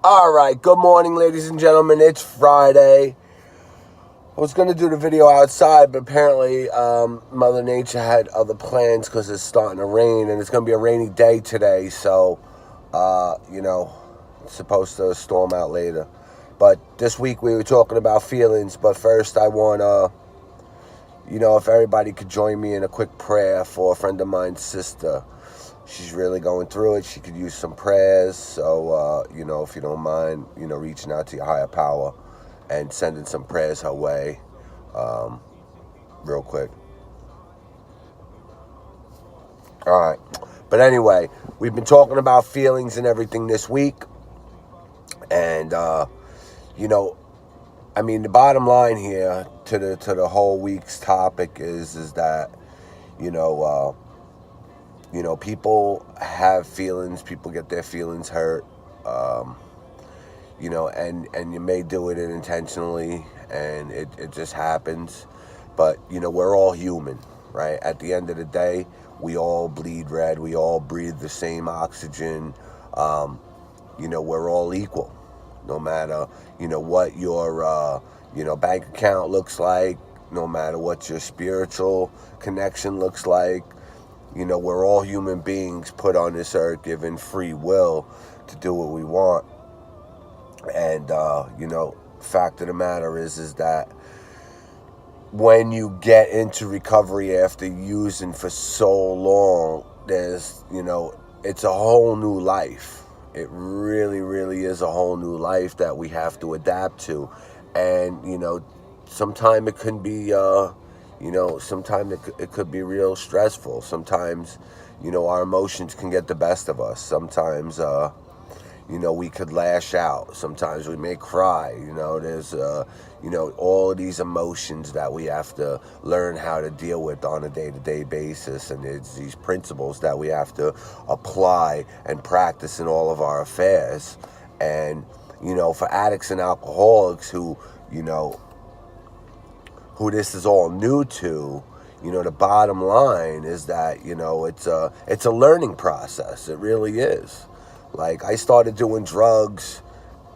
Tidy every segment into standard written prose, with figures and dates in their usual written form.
Alright, good morning, ladies and gentlemen. It's Friday. I was going to do the video outside, but apparently Mother Nature had other plans because it's starting to rain, and it's going to be a rainy day today, so, it's supposed to storm out later. But this week we were talking about feelings, but first I want if everybody could join me in a quick prayer for a friend of mine's sister. She's really going through it. She could use some prayers. So, if you don't mind, reaching out to your higher power and sending some prayers her way real quick. All right. But anyway, we've been talking about feelings and everything this week. And, the bottom line here to the whole week's topic is that, people have feelings. People get their feelings hurt, and you may do it unintentionally, and it just happens. But, we're all human, right? At the end of the day, we all bleed red. We all breathe the same oxygen. We're all equal, no matter, what your, bank account looks like, no matter what your spiritual connection looks like. We're all human beings put on this earth, given free will to do what we want. And, fact of the matter is that when you get into recovery after using for so long, there's, it's a whole new life. It really, really is a whole new life that we have to adapt to. And, sometimes it can be, sometimes it could be real stressful. Sometimes, our emotions can get the best of us. Sometimes, we could lash out. Sometimes we may cry. There's, all of these emotions that we have to learn how to deal with on a day-to-day basis. And it's these principles that we have to apply and practice in all of our affairs. And, for addicts and alcoholics who this is all new to, the bottom line is that, it's a learning process. It really is. Like, I started doing drugs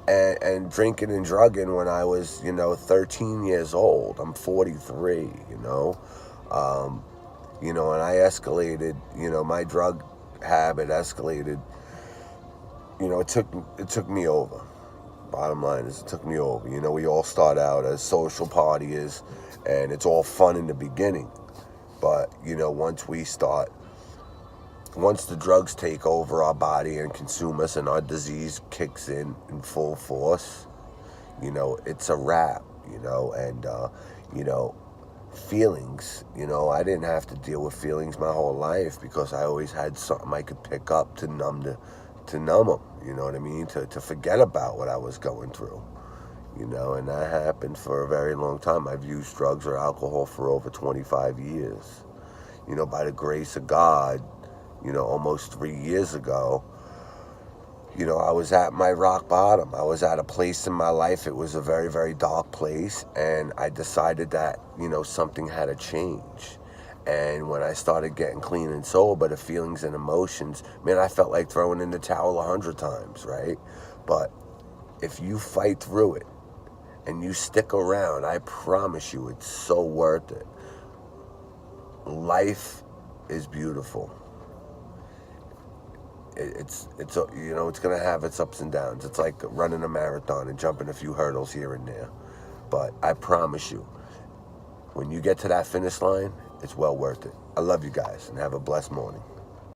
and drinking and drugging when I was, 13 years old. I'm 43, and I escalated, my drug habit escalated. It took me over. Bottom line is, it took me over. We all start out as social partiers, and it's all fun in the beginning. But, once the drugs take over our body and consume us and our disease kicks in full force, it's a wrap, and, feelings, I didn't have to deal with feelings my whole life because I always had something I could pick up to numb them, to forget about what I was going through, and that happened for a very long time. I've used drugs or alcohol for over 25 years, by the grace of God. Almost 3 years ago, I was at my rock bottom. I was at a place in my life. It was a very, very dark place. And I decided that, something had to change. And when I started getting clean and sober, the feelings and emotions, man, I felt like throwing in the towel 100 times, right? But if you fight through it and you stick around, I promise you it's so worth it. Life is beautiful. It's going to have its ups and downs. It's like running a marathon and jumping a few hurdles here and there. But I promise you, when you get to that finish line, it's well worth it. I love you guys, and have a blessed morning.